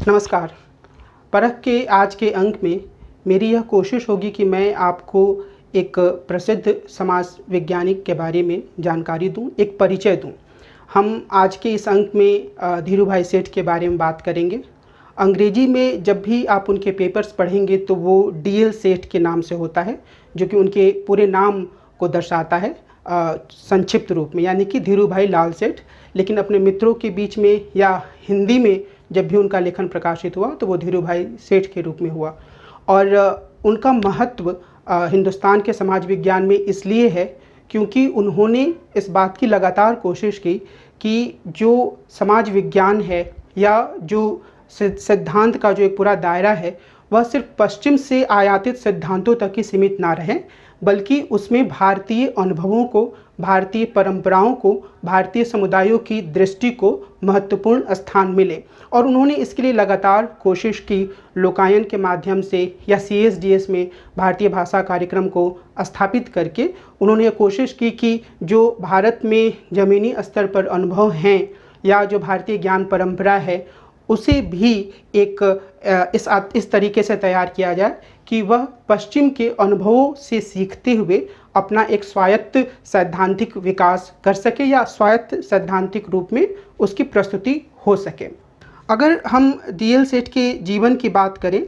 नमस्कार। परख के आज के अंक में मेरी यह कोशिश होगी कि मैं आपको एक प्रसिद्ध समाज वैज्ञानिक के बारे में जानकारी दूं, एक परिचय दूं। हम आज के इस अंक में धीरूभाई सेठ के बारे में बात करेंगे। अंग्रेजी में जब भी आप उनके पेपर्स पढ़ेंगे तो वो डीएल सेठ के नाम से होता है, जो कि उनके पूरे नाम को दर्शाता है संक्षिप्त रूप में, यानी कि धीरूभाई लाल सेठ। लेकिन अपने मित्रों के बीच में या हिंदी में जब भी उनका लेखन प्रकाशित हुआ तो वो धीरूभाई सेठ के रूप में हुआ। और उनका महत्व हिंदुस्तान के समाज विज्ञान में इसलिए है क्योंकि उन्होंने इस बात की लगातार कोशिश की कि जो समाज विज्ञान है या जो सिद्धांत का जो एक पूरा दायरा है वह सिर्फ पश्चिम से आयातित सिद्धांतों तक ही सीमित ना रहे, बल्कि उसमें भारतीय अनुभवों को, भारतीय परंपराओं को, भारतीय समुदायों की दृष्टि को महत्वपूर्ण स्थान मिले। और उन्होंने इसके लिए लगातार कोशिश की। लोकायन के माध्यम से या CSDS में भारतीय भाषा कार्यक्रम को स्थापित करके उन्होंने कोशिश की कि जो भारत में ज़मीनी स्तर पर अनुभव हैं या जो भारतीय ज्ञान परंपरा है उसे भी एक इस तरीके से तैयार किया जाए कि वह पश्चिम के अनुभवों से सीखते हुए अपना एक स्वायत्त सैद्धांतिक विकास कर सके या स्वायत्त सैद्धांतिक रूप में उसकी प्रस्तुति हो सके। अगर हम डीएल सेठ के जीवन की बात करें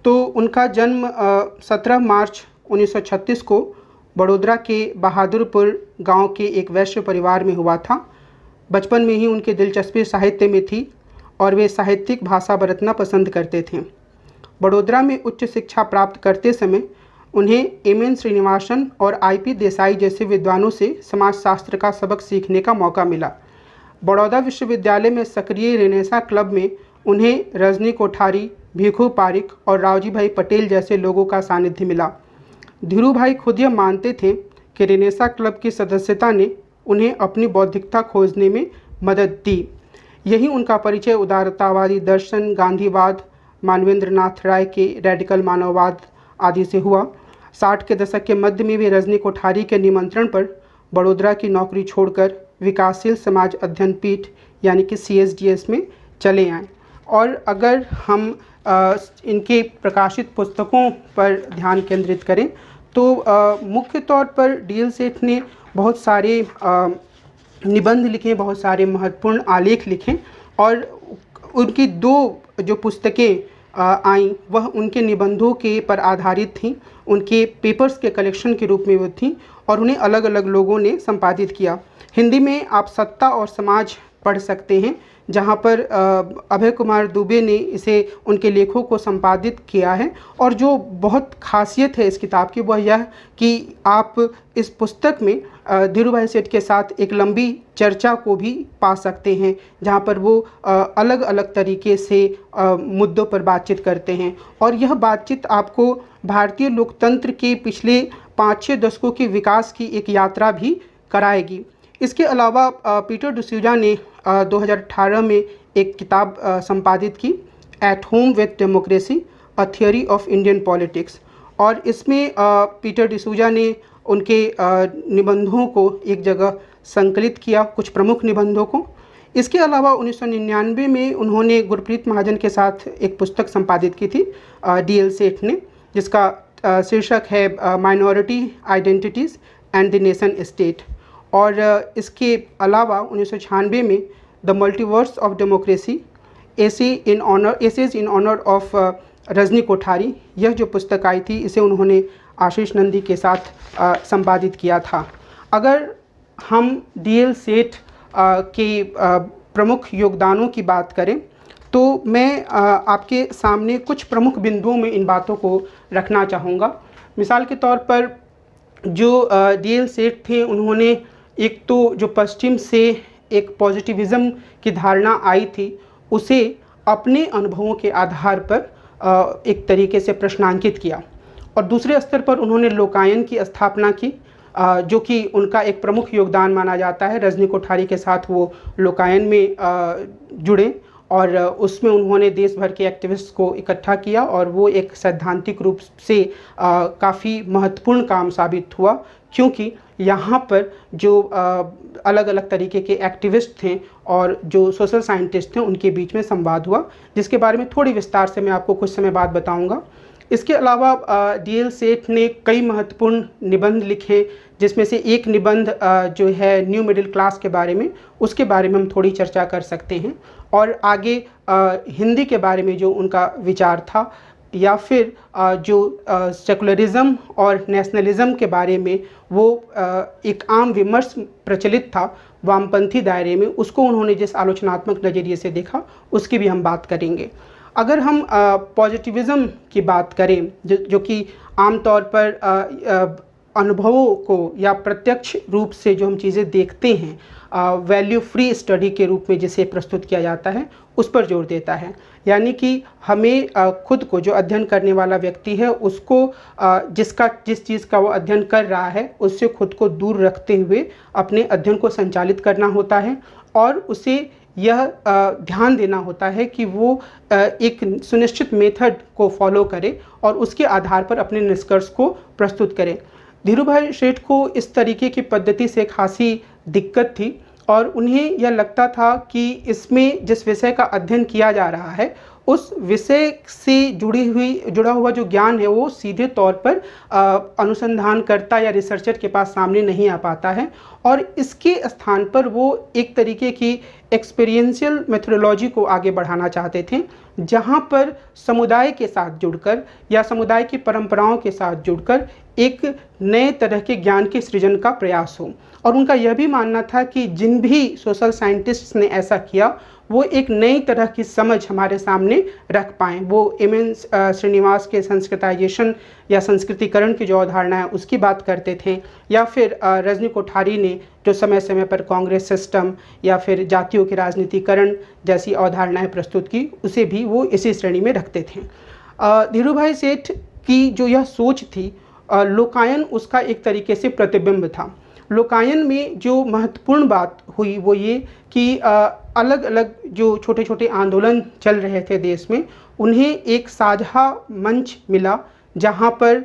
तो उनका जन्म 17 मार्च 1936 को बड़ौदा के बहादुरपुर गांव के एक वैश्य परिवार में हुआ था। बचपन में ही उनकी दिलचस्पी साहित्य में थी और वे साहित्यिक भाषा बरतना पसंद करते थे। बड़ौदा में उच्च शिक्षा प्राप्त करते समय उन्हें एम.एन. श्रीनिवासन और I.P. देसाई जैसे विद्वानों से समाजशास्त्र का सबक सीखने का मौका मिला। बड़ौदा विश्वविद्यालय में सक्रिय रेनेसा क्लब में उन्हें रजनी कोठारी, भिखू पारिक और रावजी भाई पटेल जैसे लोगों का सानिध्य मिला। धीरूभाई खुद यह मानते थे कि रेनेसा क्लब की सदस्यता ने उन्हें अपनी बौद्धिकता खोजने में मदद दी। यही उनका परिचय उदारतावादी दर्शन, गांधीवाद, मानवेंद्रनाथ राय के रेडिकल मानववाद आदि से हुआ। 60 के दशक के मध्य में वे रजनी कोठारी के निमंत्रण पर बड़ौदा की नौकरी छोड़कर विकासशील समाज अध्ययन पीठ यानी कि CSDS में चले आए। और अगर हम इनके प्रकाशित पुस्तकों पर ध्यान केंद्रित करें तो मुख्य तौर पर डीएल सेठ ने बहुत सारे निबंध लिखे, बहुत सारे महत्वपूर्ण आलेख लिखे और उनकी 2 जो पुस्तकें आईं वह उनके निबंधों के पर आधारित थीं। उनके पेपर्स के कलेक्शन के रूप में वो थीं और उन्हें अलग अलग लोगों ने संपादित किया। हिंदी में आप सत्ता और समाज पढ़ सकते हैं, जहाँ पर अभय कुमार दुबे ने इसे उनके लेखों को संपादित किया है। और जो बहुत खासियत है इस किताब की वह यह कि आप इस पुस्तक में धीरूभाई सेठ के साथ एक लंबी चर्चा को भी पा सकते हैं, जहाँ पर वो अलग अलग तरीके से मुद्दों पर बातचीत करते हैं। और यह बातचीत आपको भारतीय लोकतंत्र के पिछले 5-6 दशकों के विकास की एक यात्रा भी कराएगी। इसके अलावा पीटर डिसूजा ने 2018 में एक किताब संपादित की, at home with democracy, a theory of Indian politics. और इसमें पीटर डिसूजा ने उनके निबंधों को एक जगह संकलित किया, कुछ प्रमुख निबंधों को। इसके अलावा 1999 में उन्होंने गुरप्रीत महाजन के साथ एक पुस्तक संपादित की थी डीएल सेठ ने, जिसका शीर्षक है minority identities and the nation state. और इसके अलावा 1996 में the multiverse of democracy, essays in honour of Rajni Kothari, यह जो पुस्तक आई थी इसे उन्होंने आशीष नंदी के साथ संपादित किया था। अगर हम डीएल सेठ के प्रमुख योगदानों की बात करें तो मैं आपके सामने कुछ प्रमुख बिंदुओं में इन बातों को रखना चाहूँगा। मिसाल के तौर पर जो डीएल सेठ थे उन्होंने एक तो जो पश्चिम से एक पॉजिटिविज़्म की धारणा आई थी उसे अपने अनुभवों के आधार पर एक तरीके से प्रश्नांकित किया। और दूसरे स्तर पर उन्होंने लोकायन की स्थापना की, जो कि उनका एक प्रमुख योगदान माना जाता है। रजनी कोठारी के साथ वो लोकायन में जुड़े और उसमें उन्होंने देश भर के एक्टिविस्ट को इकट्ठा किया और वो एक सैद्धांतिक रूप से काफ़ी महत्वपूर्ण काम साबित हुआ, क्योंकि यहाँ पर जो अलग अलग तरीके के एक्टिविस्ट थे और जो सोशल साइंटिस्ट थे उनके बीच में संवाद हुआ, जिसके बारे में थोड़ी विस्तार से मैं आपको कुछ समय बाद बताऊंगा। इसके अलावा डीएल सेठ ने कई महत्वपूर्ण निबंध लिखे, जिसमें से एक निबंध जो है न्यू मिडिल क्लास के बारे में, उसके बारे में हम थोड़ी चर्चा कर सकते हैं। और आगे हिंदी के बारे में जो उनका विचार था, या फिर जो सेकुलरिज्म और नेशनलिज्म के बारे में वो एक आम विमर्श प्रचलित था वामपंथी दायरे में, उसको उन्होंने जिस आलोचनात्मक नज़रिए से देखा उसकी भी हम बात करेंगे। अगर हम पॉजिटिविज़्म की बात करें, जो कि आमतौर पर अनुभवों को या प्रत्यक्ष रूप से जो हम चीज़ें देखते हैं, वैल्यू फ्री स्टडी के रूप में जिसे प्रस्तुत किया जाता है, उस पर जोर देता है। यानी कि हमें खुद को, जो अध्ययन करने वाला व्यक्ति है, उसको जिस चीज़ का वो अध्ययन कर रहा है उससे खुद को दूर रखते हुए अपने अध्ययन को संचालित करना होता है, और उसे यह ध्यान देना होता है कि वो एक सुनिश्चित मेथड को फॉलो करे और उसके आधार पर अपने निष्कर्ष को प्रस्तुत करें। धीरूभाई सेठ को इस तरीके की पद्धति से खासी दिक्कत थी, और उन्हें यह लगता था कि इसमें जिस विषय का अध्ययन किया जा रहा है उस विषय से जुड़ा हुआ जो ज्ञान है वो सीधे तौर पर अनुसंधानकर्ता या रिसर्चर के पास सामने नहीं आ पाता है, और इसके स्थान पर वो एक तरीके की एक्सपीरियंशियल मेथोडोलॉजी को आगे बढ़ाना चाहते थे, जहाँ पर समुदाय के साथ जुड़कर या समुदाय की परंपराओं के साथ जुड़कर एक नए तरह के ज्ञान के सृजन का प्रयास हो। और उनका यह भी मानना था कि जिन भी सोशल साइंटिस्ट्स ने ऐसा किया वो एक नई तरह की समझ हमारे सामने रख पाएँ। वो एम.एन. श्रीनिवास के संस्कृताइजेशन या संस्कृतिकरण की जो अवधारणा है उसकी बात करते थे, या फिर रजनी कोठारी ने जो समय समय पर कांग्रेस सिस्टम या फिर जातियों के राजनीतिकरण जैसी अवधारणाएं प्रस्तुत की, उसे भी वो इसी श्रेणी में रखते थे। धीरूभाई सेठ की जो यह सोच थी, लोकायन उसका एक तरीके से प्रतिबिंब था। लोकायन में जो महत्वपूर्ण बात हुई वो ये कि अलग अलग जो छोटे छोटे आंदोलन चल रहे थे देश में, उन्हें एक साझा मंच मिला जहाँ पर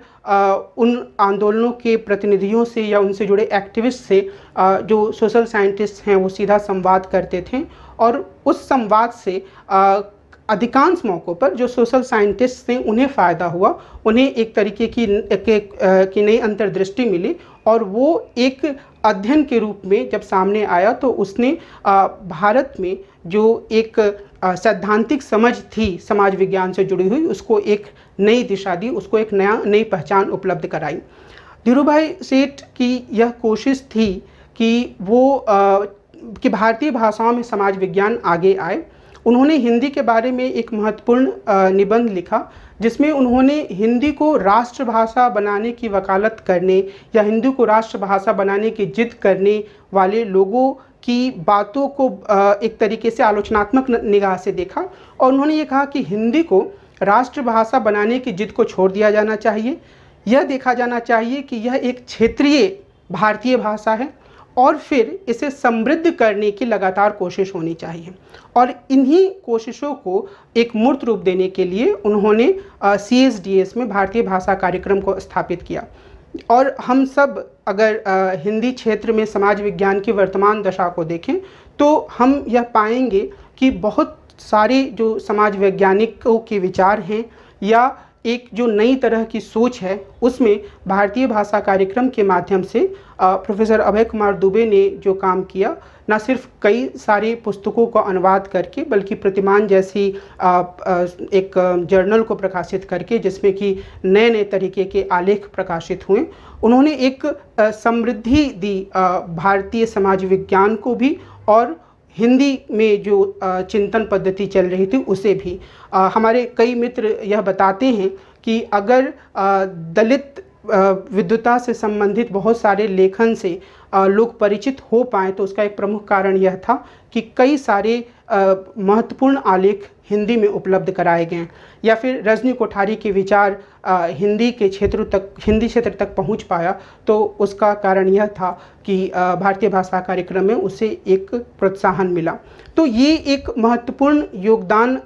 उन आंदोलनों के प्रतिनिधियों से या उनसे जुड़े एक्टिविस्ट से जो सोशल साइंटिस्ट हैं वो सीधा संवाद करते थे, और उस संवाद से अधिकांश मौक़ों पर जो सोशल साइंटिस्ट थे उन्हें फ़ायदा हुआ, उन्हें एक तरीके की नई अंतर्दृष्टि मिली, और वो एक अध्ययन के रूप में जब सामने आया तो उसने भारत में जो एक सैद्धांतिक समझ थी समाज विज्ञान से जुड़ी हुई, उसको एक नई दिशा दी, उसको एक नई पहचान उपलब्ध कराई। धीरूभाई सेठ की यह कोशिश थी कि वो कि भारतीय भाषाओं में समाज विज्ञान आगे आए। उन्होंने हिंदी के बारे में एक महत्वपूर्ण निबंध लिखा, जिसमें उन्होंने हिंदी को राष्ट्रभाषा बनाने की वकालत करने या हिंदी को राष्ट्रभाषा बनाने की जिद करने वाले लोगों की बातों को एक तरीके से आलोचनात्मक निगाह से देखा, और उन्होंने ये कहा कि हिंदी को राष्ट्रभाषा बनाने की जिद को छोड़ दिया जाना चाहिए। यह देखा जाना चाहिए कि यह एक क्षेत्रीय भारतीय भाषा है, और फिर इसे समृद्ध करने की लगातार कोशिश होनी चाहिए। और इन्हीं कोशिशों को एक मूर्त रूप देने के लिए उन्होंने CSDS में भारतीय भाषा कार्यक्रम को स्थापित किया। और हम सब अगर हिंदी क्षेत्र में समाज विज्ञान की वर्तमान दशा को देखें तो हम यह पाएंगे कि बहुत सारे जो समाज वैज्ञानिकों के विचार हैं या एक जो नई तरह की सोच है, उसमें भारतीय भाषा कार्यक्रम के माध्यम से प्रोफेसर अभय कुमार दुबे ने जो काम किया, न सिर्फ कई सारी पुस्तकों का अनुवाद करके, बल्कि प्रतिमान जैसी एक जर्नल को प्रकाशित करके, जिसमें कि नए नए तरीके के आलेख प्रकाशित हुए, उन्होंने एक समृद्धि दी भारतीय समाज विज्ञान को भी, और हिंदी में जो चिंतन पद्धति चल रही थी उसे भी। हमारे कई मित्र यह बताते हैं कि अगर दलित विद्वता से संबंधित बहुत सारे लेखन से लोग परिचित हो पाएँ तो उसका एक प्रमुख कारण यह था कि कई सारे महत्वपूर्ण आलेख हिंदी में उपलब्ध कराए गए हैं, या फिर रजनी कोठारी के विचार हिंदी क्षेत्र तक पहुंच पाया, तो उसका कारण यह था कि भारतीय भाषा कार्यक्रम में उसे एक प्रोत्साहन मिला। तो ये एक महत्वपूर्ण योगदान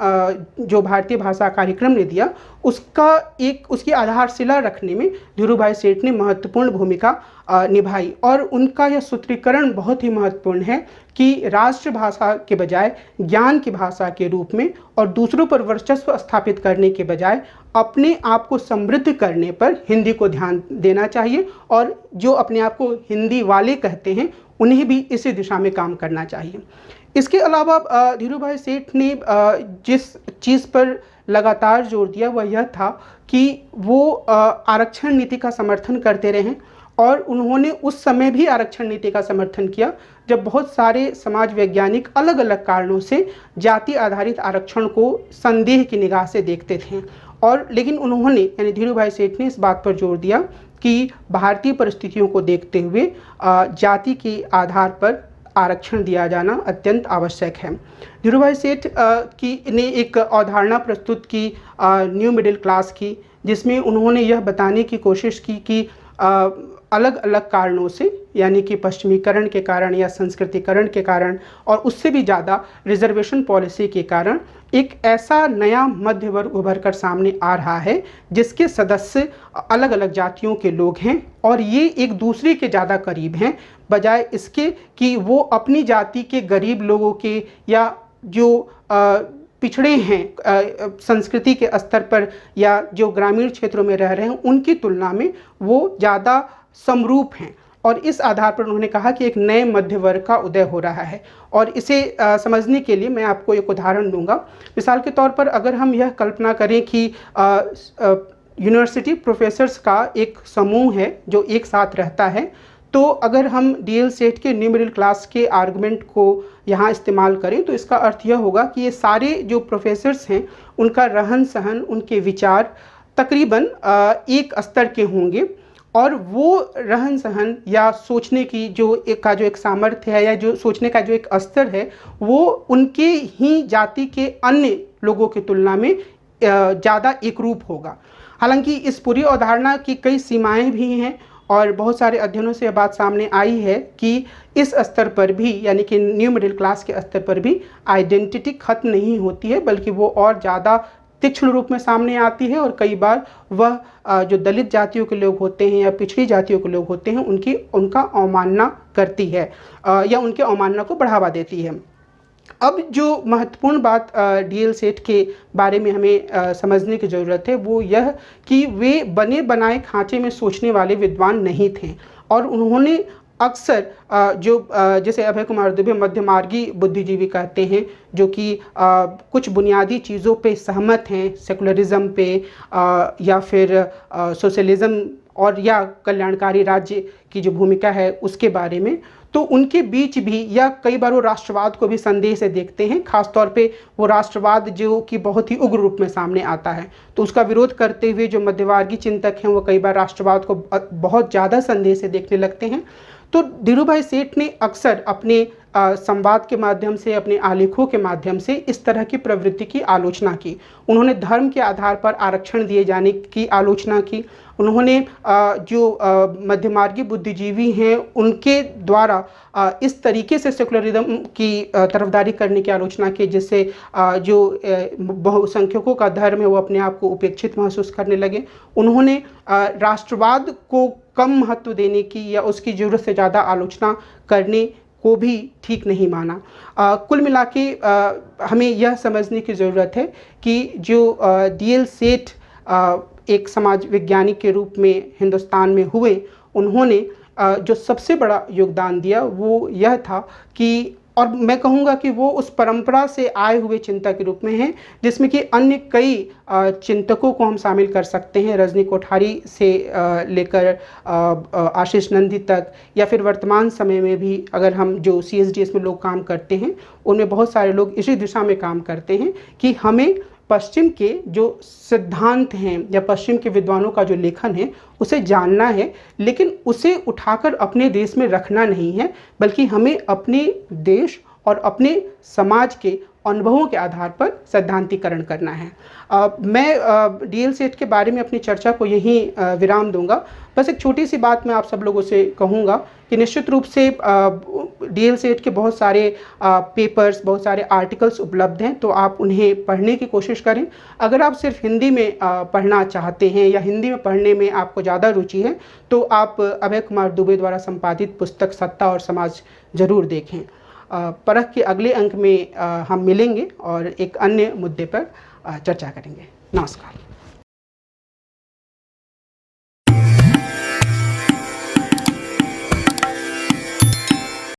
जो भारतीय भाषा कार्यक्रम ने दिया, उसकी आधारशिला रखने में धीरूभाई सेठ ने महत्वपूर्ण भूमिका निभाई। और उनका यह सूत्रीकरण बहुत ही महत्वपूर्ण है कि राष्ट्रभाषा के बजाय ज्ञान की भाषा के रूप में और दूसरों पर वर्चस्व स्थापित करने के बजाय अपने आप को समृद्ध करने पर हिंदी को ध्यान देना चाहिए, और जो अपने आप को हिंदी वाले कहते हैं उन्हें भी इसी दिशा में काम करना चाहिए। इसके अलावा धीरूभाई सेठ ने जिस चीज़ पर लगातार जोर दिया वह यह था कि वो आरक्षण नीति का समर्थन करते रहे, और उन्होंने उस समय भी आरक्षण नीति का समर्थन किया जब बहुत सारे समाज वैज्ञानिक अलग अलग कारणों से जाति आधारित आरक्षण को संदेह की निगाह से देखते थे। और लेकिन उन्होंने यानी धीरूभाई सेठ ने इस बात पर जोर दिया कि भारतीय परिस्थितियों को देखते हुए जाति के आधार पर आरक्षण दिया जाना अत्यंत आवश्यक है। धीरूभाई सेठ ने एक अवधारणा प्रस्तुत की न्यू मिडिल क्लास की, जिसमें उन्होंने यह बताने की कोशिश की कि अलग अलग कारणों से, यानी कि पश्चिमीकरण के कारण या संस्कृतिकरण के कारण और उससे भी ज़्यादा रिजर्वेशन पॉलिसी के कारण एक ऐसा नया मध्य वर्ग उभर कर सामने आ रहा है जिसके सदस्य अलग अलग जातियों के लोग हैं, और ये एक दूसरे के ज़्यादा करीब हैं बजाय इसके कि वो अपनी जाति के गरीब लोगों के या जो पिछड़े हैं संस्कृति के स्तर पर या जो ग्रामीण क्षेत्रों में रह रहे हैं उनकी तुलना में वो ज़्यादा समरूप हैं। और इस आधार पर उन्होंने कहा कि एक नए मध्य वर्ग का उदय हो रहा है। और इसे समझने के लिए मैं आपको एक उदाहरण दूंगा। मिसाल के तौर पर अगर हम यह कल्पना करें कि यूनिवर्सिटी प्रोफेसर्स का एक समूह है जो एक साथ रहता है, तो अगर हम डीएल सेठ के न्यू मिडिल क्लास के आर्गुमेंट को यहाँ इस्तेमाल करें तो इसका अर्थ यह होगा कि ये सारे जो प्रोफेसर्स हैं उनका रहन सहन, उनके विचार तकरीबन एक स्तर के होंगे, और वो रहन सहन या सोचने की जो एक सामर्थ्य है या जो सोचने का जो एक स्तर है वो उनके ही जाति के अन्य लोगों की तुलना में ज़्यादा एकरूप होगा। हालांकि इस पूरी अवधारणा की कई सीमाएं भी हैं, और बहुत सारे अध्ययनों से यह बात सामने आई है कि इस स्तर पर भी, यानी कि न्यू मिडिल क्लास के स्तर पर भी आइडेंटिटी खत्म नहीं होती है, बल्कि वो और ज़्यादा तीक्ष्ण रूप में सामने आती है, और कई बार वह जो दलित जातियों के लोग होते हैं या पिछड़ी जातियों के लोग होते हैं उनका अवमानना करती है या उनके अवमानना को बढ़ावा देती है। अब जो महत्वपूर्ण बात डीएल सेठ के बारे में हमें समझने की ज़रूरत है वो यह कि वे बने बनाए खांचे में सोचने वाले विद्वान नहीं थे, और उन्होंने अक्सर जैसे अभय कुमार दुबे मध्यमार्गी बुद्धिजीवी कहते हैं, जो कि कुछ बुनियादी चीज़ों पे सहमत हैं, सेकुलरिज्म पे या फिर सोशलिज्म और या कल्याणकारी राज्य की जो भूमिका है उसके बारे में, तो उनके बीच भी या कई बार वो राष्ट्रवाद को भी संदेह से देखते हैं। खासतौर पे वो राष्ट्रवाद जो कि बहुत ही उग्र रूप में सामने आता है, तो उसका विरोध करते हुए जो मध्यवर्गीय चिंतक हैं वो कई बार राष्ट्रवाद को बहुत ज़्यादा संदेह से देखने लगते हैं। तो धीरूभाई सेठ ने अक्सर अपने संवाद के माध्यम से, अपने आलेखों के माध्यम से इस तरह की प्रवृत्ति की आलोचना की। उन्होंने धर्म के आधार पर आरक्षण दिए जाने की आलोचना की। उन्होंने जो मध्यमार्गी बुद्धिजीवी हैं उनके द्वारा इस तरीके से सेकुलरिज्म की तरफदारी करने की आलोचना की जिससे जो बहुसंख्यकों का धर्म है वो अपने आप को उपेक्षित महसूस करने लगे। उन्होंने राष्ट्रवाद को कम महत्व देने की या उसकी ज़रूरत से ज़्यादा आलोचना करने को भी ठीक नहीं माना। कुल मिला के हमें यह समझने की ज़रूरत है कि जो डीएल सेठ एक समाज वैज्ञानिक के रूप में हिंदुस्तान में हुए, उन्होंने जो सबसे बड़ा योगदान दिया वो यह था कि, और मैं कहूँगा कि वो उस परंपरा से आए हुए चिंतक के रूप में हैं जिसमें कि अन्य कई चिंतकों को हम शामिल कर सकते हैं, रजनी कोठारी से लेकर आशीष नंदी तक, या फिर वर्तमान समय में भी अगर हम जो CSDS में लोग काम करते हैं उनमें बहुत सारे लोग इसी दिशा में काम करते हैं कि हमें पश्चिम के जो सिद्धांत हैं या पश्चिम के विद्वानों का जो लेखन है उसे जानना है, लेकिन उसे उठाकर अपने देश में रखना नहीं है, बल्कि हमें अपने देश और अपने समाज के अनुभवों के आधार पर सैद्धांतिकरण करना है। मैं डीएल सेट के बारे में अपनी चर्चा को यहीं विराम दूंगा। बस एक छोटी सी बात मैं आप सब लोगों से कहूँगा कि निश्चित रूप से डीएल सेट के बहुत सारे पेपर्स, बहुत सारे आर्टिकल्स उपलब्ध हैं, तो आप उन्हें पढ़ने की कोशिश करें। अगर आप सिर्फ हिंदी में पढ़ना चाहते हैं या हिंदी में पढ़ने में आपको ज़्यादा रुचि है, तो आप अभय कुमार दुबे द्वारा संपादित पुस्तक सत्ता और समाज ज़रूर देखें। परख के अगले अंक में हम मिलेंगे और एक अन्य मुद्दे पर चर्चा करेंगे। नमस्कार।